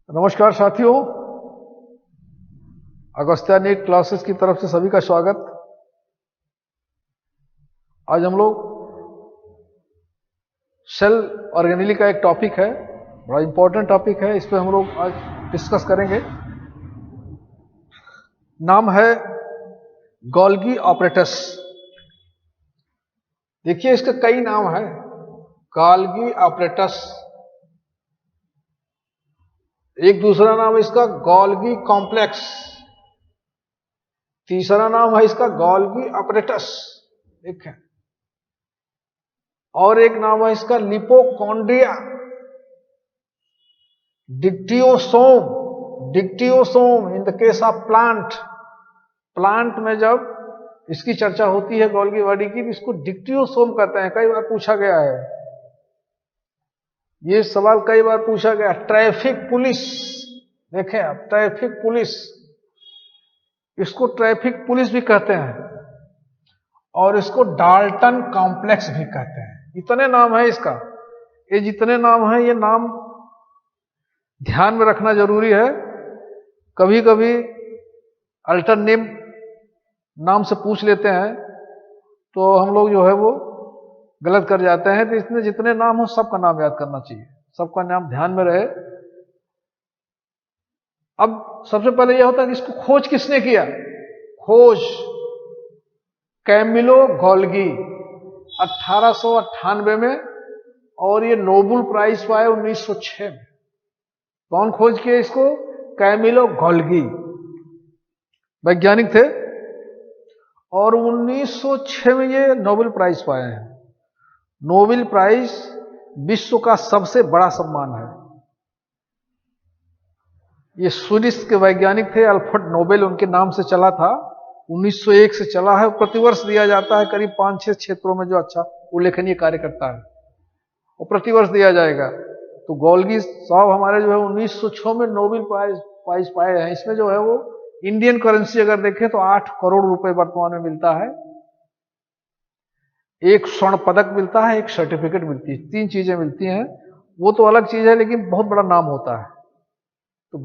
नमस्कार साथियों, Agastya NEET classes की तरफ से सभी का स्वागत। आज हम लोग सेल ऑर्गेनेली का एक टॉपिक है, बड़ा इंपॉर्टेंट टॉपिक है। इस पे हम लोग आज डिस्कस करेंगे। नाम है गोल्गी ऑपरेटस। देखिए, इसके कई नाम है। गोल्गी ऑपरेटस, एक दूसरा नाम इसका गोल्गी कॉम्प्लेक्स, तीसरा नाम है इसका गोल्गी ऑपरेटस, एक है। और एक नाम है इसका lipochondria dictyosome. Dictyosome in the case of plant में जब इसकी चर्चा होती है गोल्गी बॉडी की, इसको डिक्टियोसोम कहते हैं। कई बार पूछा गया है ये सवाल, कई बार पूछा गया। ट्रैफिक पुलिस, देखें आप, ट्रैफिक पुलिस, इसको ट्रैफिक पुलिस भी कहते हैं और इसको डाल्टन कॉम्प्लेक्स भी कहते हैं। इतने नाम है इसका। ये जितने नाम है, ये नाम ध्यान में रखना जरूरी है। कभी कभी अल्टरनेम नाम से पूछ लेते हैं तो हम लोग जो है वो गलत कर जाते हैं। तो इसमें जितने नाम हो सबका नाम याद करना चाहिए, सबका नाम ध्यान में रहे। अब सबसे पहले यह होता है कि इसको खोज किसने किया। खोज कैमिलो गोल्गी 1898 में, और ये नोबेल प्राइज पाया 1906 में। कौन खोज किया इसको? कैमिलो गोल्गी, वैज्ञानिक थे, और 1906 में ये नोबेल प्राइज पाए हैं। नोबेल प्राइज विश्व का सबसे बड़ा सम्मान है। ये स्वीडिश के वैज्ञानिक थे, अल्फ्रेड नोबेल उनके नाम से चला था। 1901 से चला है। प्रतिवर्ष दिया जाता है, करीब 5-6 क्षेत्रों में जो अच्छा उल्लेखनीय कार्य करता है वो प्रतिवर्ष दिया जाएगा। तो गोल्गी साहब हमारे जो है 1906 में नोबेल प्राइज पाए हैं। इसमें जो है वो इंडियन करेंसी अगर देखें तो 8 करोड़ रुपए वर्तमान में मिलता है। एक स्वर्ण पदक मिलता है, एक सर्टिफिकेट मिलती है, 3 चीजें मिलती हैं। वो तो अलग चीज है, लेकिन बहुत बड़ा नाम होता है। तो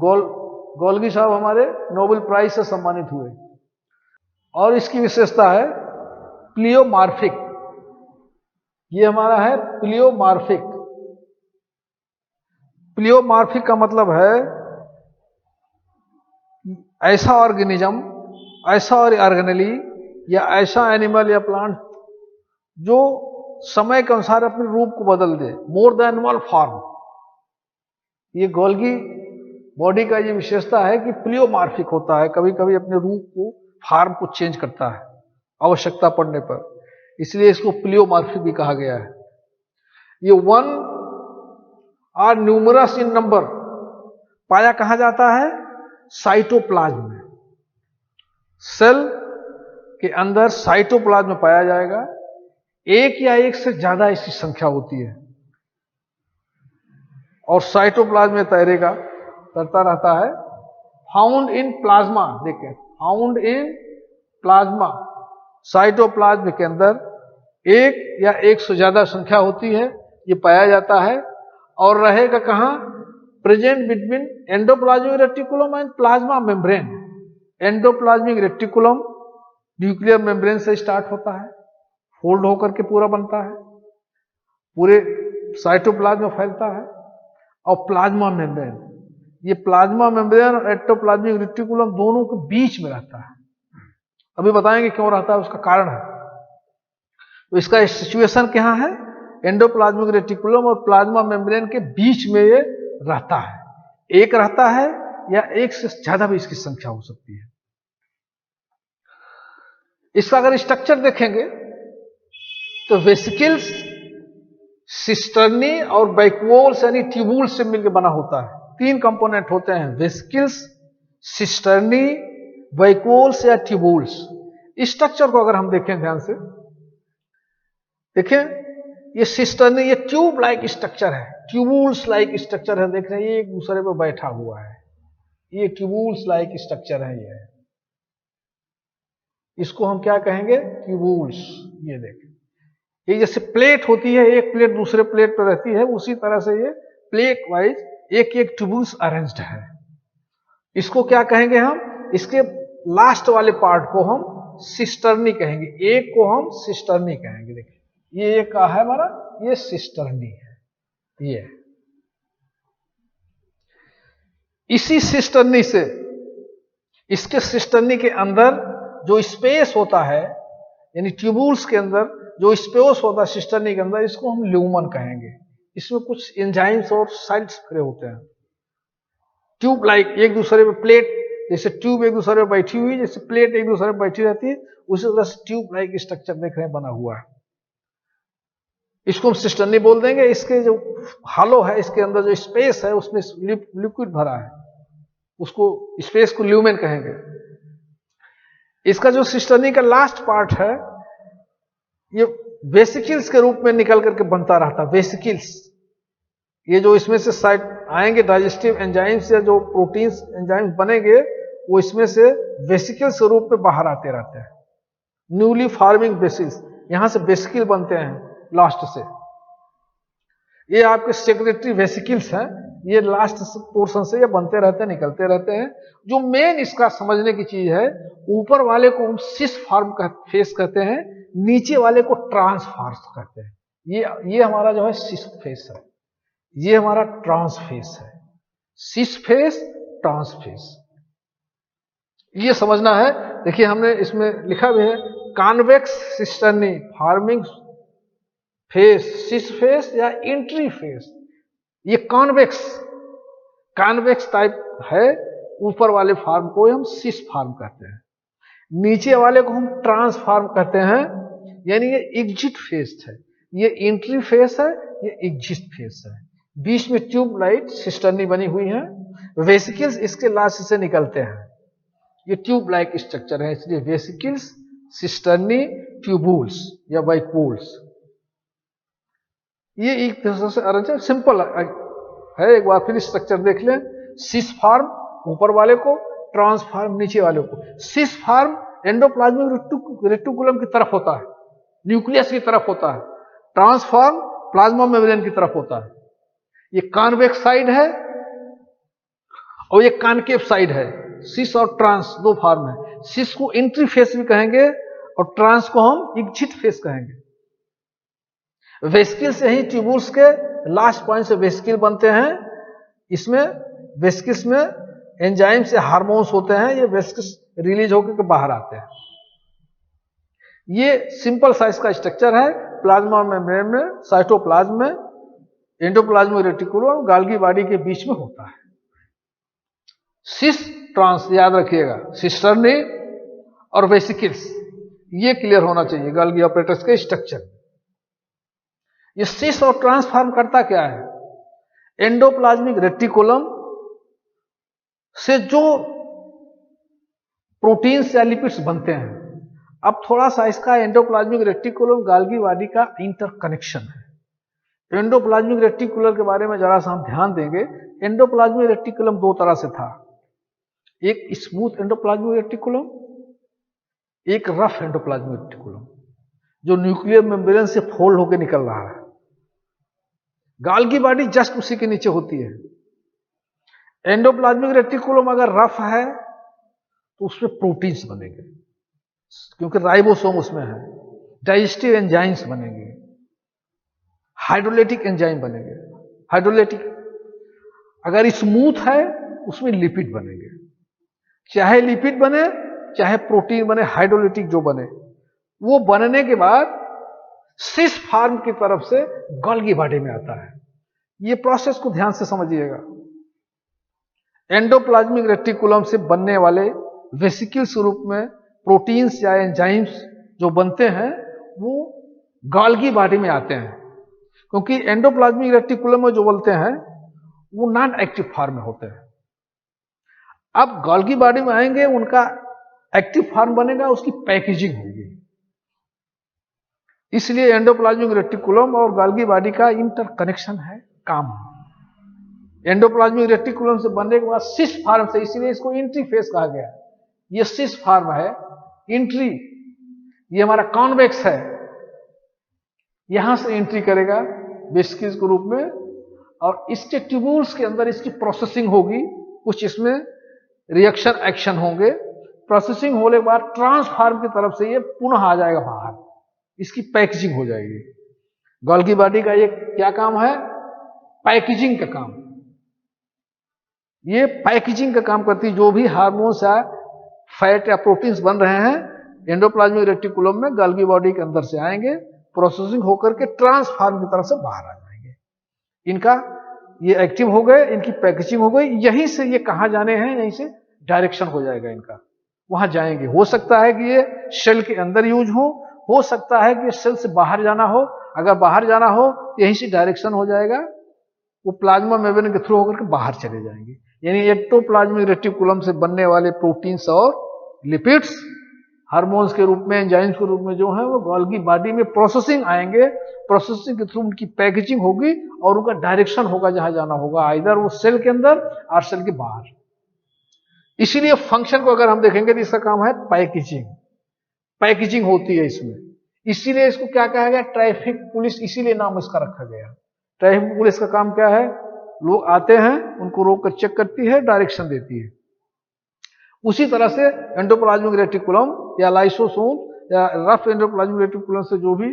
गोल्गी साहब हमारे नोबेल प्राइज से सम्मानित हुए। और इसकी विशेषता है प्लियोमार्फिक। ये हमारा है प्लियोमार्फिक। प्लियोमार्फिक का मतलब है ऐसा ऑर्गेनिज्म, ऐसा ऑर्गेनेली या ऐसा एनिमल या प्लांट जो समय के अनुसार अपने रूप को बदल दे, मोर देन वन फॉर्म। ये गोल्गी बॉडी का ये विशेषता है कि प्लियोमार्फिक होता है, कभी कभी अपने रूप को, फॉर्म को चेंज करता है आवश्यकता पड़ने पर, इसलिए इसको प्लियोमार्फिक भी कहा गया है। ये 1 आर न्यूमरस इन नंबर पाया कहा जाता है साइटोप्लाज्म में। सेल के अंदर साइटोप्लाज्म में पाया जाएगा। एक या एक से ज्यादा इसकी संख्या होती है और साइटोप्लाज्म में तैरेगा, करता रहता है। फाउंड इन प्लाज्मा, देखें, फाउंड इन प्लाज्मा, साइटोप्लाज्म के अंदर एक या एक से ज्यादा संख्या होती है, ये पाया जाता है। और रहेगा कहां? Present between endoplasmic reticulum and plasma membrane. Endoplasmic reticulum nuclear membrane से स्टार्ट होता है, फोल्ड होकर के पूरा बनता है, पूरे साइटोप्लाज्म में फैलता है। और प्लाज्मा मेम्ब्रेन, ये प्लाज्मा मेम्ब्रेन और एंडोप्लाज्मिक रेटिकुलम दोनों के बीच में रहता है। अभी बताएंगे क्यों रहता है, उसका कारण है। तो इसका सिचुएशन क्या है? एंडोप्लाज्मिक रेटिकुलम और प्लाज्मा मेम्ब्रेन के बीच में ये रहता है। एक रहता है या एक से ज्यादा भी इसकी संख्या हो सकती है। इसका अगर स्ट्रक्चर देखेंगे तो वेसिकल्स, सिस्टर्नी और बैकवोल्स यानी ट्यूबुल्स से मिलकर बना होता है। 3 कंपोनेंट होते हैं, वेसिकल्स, सिस्टर्नी, बैकवोल्स या ट्यूबुल्स। इस स्ट्रक्चर को अगर हम देखें ध्यान से, देखें, ये सिस्टर्नी, ये ट्यूब लाइक स्ट्रक्चर है, ट्यूबुल्स लाइक स्ट्रक्चर है। देख रहे हैं, ये एक दूसरे पर बैठा हुआ है, ये ट्यूबुल्स लाइक स्ट्रक्चर है। ये इसको हम क्या कहेंगे? ट्यूबुल्स। ये देखें, ये जैसे प्लेट होती है, एक प्लेट दूसरे प्लेट पर रहती है, उसी तरह से ये प्लेट वाइज एक एक ट्यूब्यूल्स अरेंज्ड है। इसको क्या कहेंगे हम? इसके लास्ट वाले पार्ट को हम सिस्टर्नी कहेंगे, एक को हम सिस्टर्नी कहेंगे। देखिए ये एक है हमारा, ये सिस्टर्नी है। ये इसी सिस्टर्नी से, इसके सिस्टर्नी के अंदर जो स्पेस होता है, यानी ट्यूब्यूल्स के अंदर जो स्पेस होता है सिस्टर्नी के अंदर, इसको हम ल्यूमन कहेंगे। इसमें कुछ एंजाइम्स और साइट्स भरे होते हैं, ट्यूब लाइक, एक दूसरे पे प्लेट, जैसे ट्यूब एक दूसरे पे बैठी हुई, जैसे प्लेट एक दूसरे पे बैठी रहती है, उसी तरह से ट्यूब लाइक स्ट्रक्चर देख रहे हैं बना हुआ है। इसको हम सिस्टर्नी बोल देंगे। इसके जो हालो है, इसके अंदर जो स्पेस है उसमें लिक्विड भरा है, उसको स्पेस को ल्यूमेन कहेंगे। इसका जो सिस्टर्नी का लास्ट पार्ट है, ये वेसिकल्स के रूप में निकल करके बनता रहता है। वेसिकल्स, ये जो इसमें से साइड आएंगे डाइजेस्टिव एंजाइम्स या जो प्रोटीन्स एंजाइम्स बनेंगे, वो इसमें से वेसिकल्स के रूप में बाहर आते रहते हैं। न्यूली फार्मिंग वेसिकल्स, यहां से वेसिकल बनते हैं लास्ट से। ये आपके सेक्रेटरी वेसिकल्स हैं, ये लास्ट पोर्शन से ये बनते रहते हैं, निकलते रहते हैं। जो मेन इसका समझने की चीज है, ऊपर वाले को हम सिस फॉर्म का फेस कहते हैं, नीचे वाले को ट्रांसफॉर्स कहते हैं। ये हमारा जो है सिस फेस है, ये हमारा ट्रांस फेस है। सिस फेस, ट्रांस फेस, ये समझना है। देखिए हमने इसमें लिखा भी है, convex cisternae forming face, cis face या एंट्री फेस। ये कॉन्वेक्स टाइप है, ऊपर वाले फॉर्म को हम सिस फॉर्म कहते हैं, नीचे वाले को हम ट्रांसफॉर्म कहते हैं, यानी ये एग्जिट फेस है। ये एंट्री फेस है, ये एग्जिट फेस है। बीच में ट्यूब लाइट सिस्टर्नी बनी हुई है, वेसिकल्स इसके लास्ट से निकलते हैं। ये ट्यूब लाइक स्ट्रक्चर है, इसलिए वेसिकल्स, सिस्टर्नी, ट्यूबूल्स या वाइक्यूल्स। ये एक तरह से अरेंजमेंट सिंपल है। एक बार फिर स्ट्रक्चर देख लें। सिस फॉर्म ऊपर वाले को, ट्रांसफॉर्म नीचे वाले को। सिस फॉर्म एंडोप्लाज्मिक रेटिकुलम की तरफ होता है, न्यूक्लियस की तरफ होता है। ट्रांसफॉर्म प्लाज्मा मेम्ब्रेन की तरफ होता है। ये कॉन्वेक्स साइड है और ये कॉनकेव साइड है। सिस और ट्रांस दो फॉर्म है। सिस को एंट्री फेस भी कहेंगे और ट्रांस को हम एग्जिट फेस कहेंगे। वेसिकल से ही ट्यूबूल्स के लास्ट पॉइंट से वेसिकल बनते हैं। इसमें वेसिकल्स में एंजाइम से हार्मोन्स होते हैं, ये वेसिकल्स रिलीज होकर बाहर आते हैं। ये सिंपल साइज का स्ट्रक्चर है। प्लाज्मा मेम्ब्रेन में, साइटोप्लाज्म में, एंडोप्लाज्मिक रेटिकुलम, गाल्गी बॉडी के बीच में होता है। सिस, ट्रांस याद रखिएगा, सिस्टर्नी और वेसिकल्स, ये क्लियर होना चाहिए गाल्गी ऑपरेटर्स के स्ट्रक्चर। ये सिस और ट्रांसफॉर्म करता क्या है? एंडोप्लाज्मिक रेटिकुलम से जो प्रोटीन्स या लिपिड्स बनते हैं। अब थोड़ा सा इसका एंडोप्लाज्मिक रेटिकुलम गाल्गी बॉडी का इंटरकनेक्शन है। एंडोप्लाज्मिक रेटिकुलम के बारे में जरा सा हम ध्यान देंगे। एंडोप्लाज्मिक रेटिकुलम दो तरह से था, एक स्मूथ एंडोप्लाज्मिक रेटिकुलम, एक रफ एंडोप्लाज्मिक रेटिकुलम जो न्यूक्लियर मेम्ब्रेन से फोल्ड होकर निकल रहा है। गाल्गी बॉडी जस्ट उसी के नीचे होती है। एंडोप्लाज्मिक रेटिकुलम अगर रफ है तो उसमें प्रोटीन्स बनेंगे, क्योंकि राइबोसोम उसमें है। डाइजेस्टिव एंजाइम्स बनेंगे, हाइड्रोलाइटिक एंजाइम बनेंगे। हाइड्रोलाइटिक अगर स्मूथ है उसमें लिपिड बनेंगे। चाहे लिपिड बने चाहे प्रोटीन बने, हाइड्रोलाइटिक जो बने, वो बनने के बाद सिस फॉर्म की तरफ से गाल्गी बॉडी में आता है। ये प्रोसेस को ध्यान से समझिएगा। एंडोप्लाज्मिक रेटिकुलम से बनने वाले वेसिकल्स रूप में प्रोटीन्स या एंजाइम्स जो बनते हैं वो गाल्गी बॉडी में आते हैं, क्योंकि एंडोप्लाज्मिक रेटिकुलम में जो बोलते हैं वो नॉन एक्टिव फॉर्म में होते हैं। अब गाल्गी बॉडी में आएंगे, उनका एक्टिव फॉर्म बनेगा, उसकी पैकेजिंग होगी। इसलिए एंडोप्लाज्मिक रेटिकुलम और गाल्गी बॉडी का इंटरकनेक्शन है, काम। एंडोप्लाज्मिक रेटिकुलम से बनने के बाद सिस फॉर्म से, इसलिए इसको एंट्री फेस कहा गया। ये सिस फॉर्म है, एंट्री, ये हमारा कॉन्वेक्स है, यहां से एंट्री करेगा वेसिकल्स के रूप में और इसके ट्यूब्यूल्स के अंदर इसकी प्रोसेसिंग होगी, कुछ इसमें रिएक्शन एक्शन होंगे। प्रोसेसिंग होने के बाद ट्रांसफार्म की तरफ से ये पुनः आ जाएगा बाहर, इसकी पैकेजिंग हो जाएगी। गोल्गी बॉडी का ये क्या काम है? पैकेजिंग का काम। ये पैकेजिंग का काम करती है। जो भी हार्मोन्स या फैट या प्रोटीन्स बन रहे हैं एंडोप्लाज्मिक रेटिकुलम में, गोल्गी बॉडी के अंदर से आएंगे, प्रोसेसिंग होकर के ट्रांसफार्म की तरफ से बाहर आ जाएंगे। इनका ये एक्टिव हो गए, इनकी पैकेजिंग हो गई, यहीं से ये कहां जाने हैं, यहीं से डायरेक्शन हो जाएगा इनका, वहां जाएंगे। हो सकता है कि ये सेल के अंदर यूज हो सकता है कि सेल से बाहर जाना हो। अगर बाहर जाना हो तो यहीं से डायरेक्शन हो जाएगा, वो प्लाज्मा मेम्ब्रेन के थ्रू होकर के बाहर चले जाएंगे। यानी एक्टोप्लाज्मिक रेटिकुलम से बनने वाले प्रोटीन्स और लिपिड्स हार्मोन्स के रूप में, एंजाइम्स के रूप में जो है, वो गोल्गी बॉडी में प्रोसेसिंग आएंगे। प्रोसेसिंग के थ्रू उनकी पैकेजिंग होगी और उनका डायरेक्शन होगा जहां जाना होगा, इधर वो सेल के अंदर और सेल के बाहर। इसीलिए फंक्शन को अगर हम देखेंगे तो इसका काम है पैकेजिंग। पैकेजिंग होती है इसमें, इसीलिए इसको क्या कहा गया? ट्रैफिक पुलिस, इसीलिए नाम इसका रखा गया। ट्रैफिक पुलिस का काम क्या है? लोग आते हैं, उनको रोक कर चेक करती है, डायरेक्शन देती है। उसी तरह से एंडोप्लाज्मिक रेटिकुलम या लाइसोसोम या रफ एंडोप्लाज्मिक रेटिकुलम से जो भी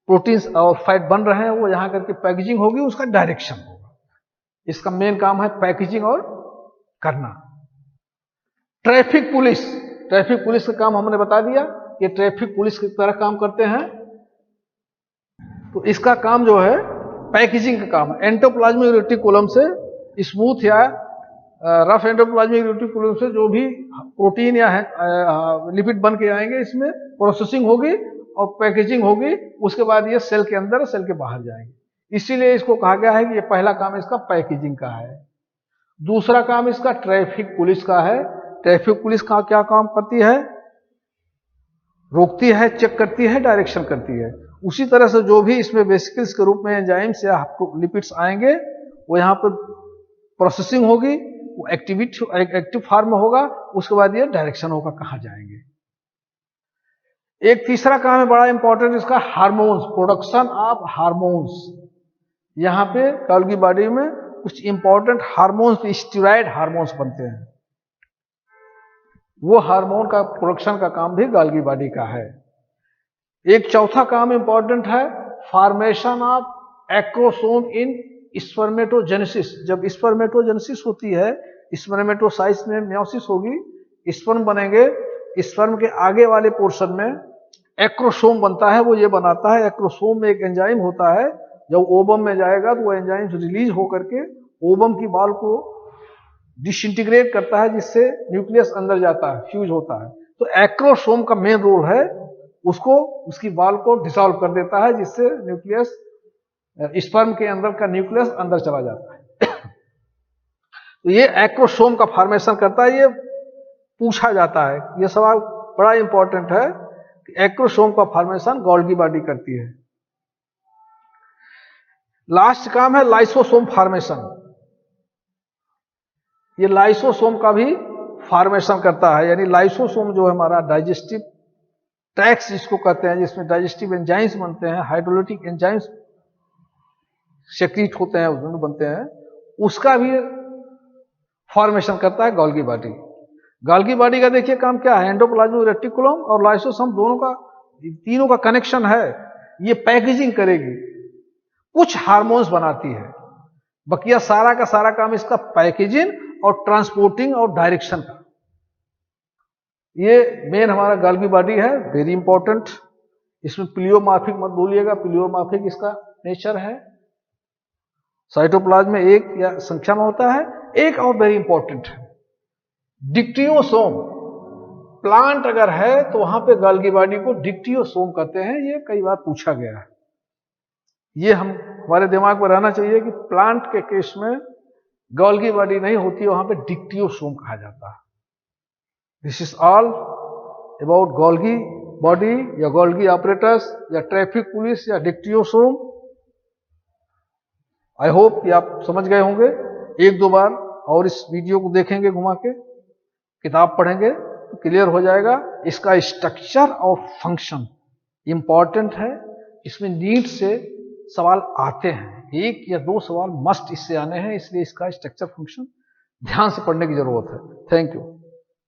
प्रोटीन्स और फैट बन रहे हैं वो यहां करके पैकेजिंग होगी, उसका डायरेक्शन होगा। इसका मेन काम है पैकेजिंग और करना। ट्रैफिक पुलिस का काम हमने बता दिया कि ट्रैफिक पुलिस की तरह काम करते हैं। तो इसका काम जो है पैकेजिंग का काम है। एंडोप्लाज्मिक रेटिकुलम से स्मूथ या रफ एंडोप्लाज्मिक रेटिकुलम से जो भी प्रोटीन या लिपिड बन के आएंगे, इसमें प्रोसेसिंग होगी और पैकेजिंग होगी। उसके बाद ये सेल के अंदर, सेल के बाहर जाएंगे। इसीलिए इसको कहा गया है कि ये पहला काम इसका पैकेजिंग का है। दूसरा काम इसका ट्रैफिक पुलिस का है। ट्रैफिक पुलिस का क्या काम करती है? रोकती है, चेक करती है, डायरेक्शन करती है। उसी तरह से जो भी इसमें वेसिकल्स के रूप में एंजाइम्स या लिपिड्स आएंगे, वो यहाँ पर प्रोसेसिंग होगी, वो एक्टिव फॉर्म में होगा। उसके बाद ये डायरेक्शन होगा कहां जाएंगे। एक तीसरा काम है बड़ा इंपॉर्टेंट इसका, हार्मोन्स, प्रोडक्शन ऑफ हार्मोन्स। यहां पे गोल्गी बॉडी में कुछ इंपॉर्टेंट हार्मोन्स, स्टेरॉइड हार्मोन्स बनते हैं। वो हार्मोन का प्रोडक्शन का काम भी गोल्गी बॉडी का है। एक चौथा काम इंपॉर्टेंट है, formation of acrosome in spermatogenesis. जब स्पर्मेटोजेनेसिस होती है, स्पर्मेटोसाइट्स में मियोसिस होगी, स्पर्म बनेंगे, स्पर्म के आगे वाले पोर्शन में एक्रोसोम बनता है। वो ये बनाता है, एक्रोसोम में एक एंजाइम होता है, जब ओवम में जाएगा तो वो एंजाइम रिलीज होकर के ओवम की वॉल को डिसइंटीग्रेट करता है, जिससे न्यूक्लियस अंदर जाता है, फ्यूज होता है। तो एक्रोसोम का मेन रोल है, उसको, उसकी वॉल को डिसॉल्व कर देता है, जिससे न्यूक्लियस, स्पर्म के अंदर का न्यूक्लियस अंदर चला जाता है। तो ये एक्रोसोम का फॉर्मेशन करता है। ये पूछा जाता है, ये सवाल बड़ा इंपॉर्टेंट है कि एक्रोसोम का फॉर्मेशन गोल्गी बॉडी करती है। लास्ट काम है लाइसोसोम फॉर्मेशन। ये लाइसोसोम का भी फॉर्मेशन करता है। यानी लाइसोसोम जो है हमारा डाइजेस्टिव ट्रैक्ट जिसको कहते हैं, जिसमें डाइजेस्टिव एंजाइम्स बनते हैं, हाइड्रोलिटिक एंजाइम्स सेक्रीट होते हैं, उसमें बनते हैं, उसका भी फॉर्मेशन करता है गोल्गी बॉडी। गोल्गी बॉडी का देखिए काम क्या है, एंडोप्लाज्मिक रेटिकुलम और लाइसोसोम दोनों का, तीनों का कनेक्शन है। ये पैकेजिंग करेगी, कुछ हार्मोन्स बनाती है, बकिया सारा का सारा काम इसका पैकेजिंग और ट्रांसपोर्टिंग और डायरेक्शन का। ये मेन हमारा गोल्गी बॉडी है, वेरी इंपॉर्टेंट। इसमें प्लियोमॉर्फिक मत भूलिएगा, प्लियोमॉर्फिक इसका नेचर है। साइटोप्लाज्म में एक या संख्या में होता है। एक और वेरी इंपॉर्टेंट है डिक्टियोसोम। प्लांट अगर है तो वहां पे गोल्गी बॉडी को डिक्टियोसोम कहते हैं। ये कई बार पूछा गया है, ये हमारे दिमाग में रहना चाहिए कि प्लांट के केस में गोल्गी बॉडी नहीं होती, वहां पे डिक्टियोसोम कहा जाता है। This is all about Golgi body या गोल्गी ऑपरेटर्स या ट्रैफिक पुलिस या डिक्टियोसोम। आई होप कि आप समझ गए होंगे। एक दो बार और इस वीडियो को देखेंगे, घुमा के किताब पढ़ेंगे तो क्लियर हो जाएगा। इसका स्ट्रक्चर और फंक्शन इंपॉर्टेंट है, इसमें नीट से सवाल आते हैं। 1 या 2 सवाल मस्ट इससे आने हैं, इसलिए इसका स्ट्रक्चर फंक्शन ध्यान से पढ़ने की जरूरत है। Thank you.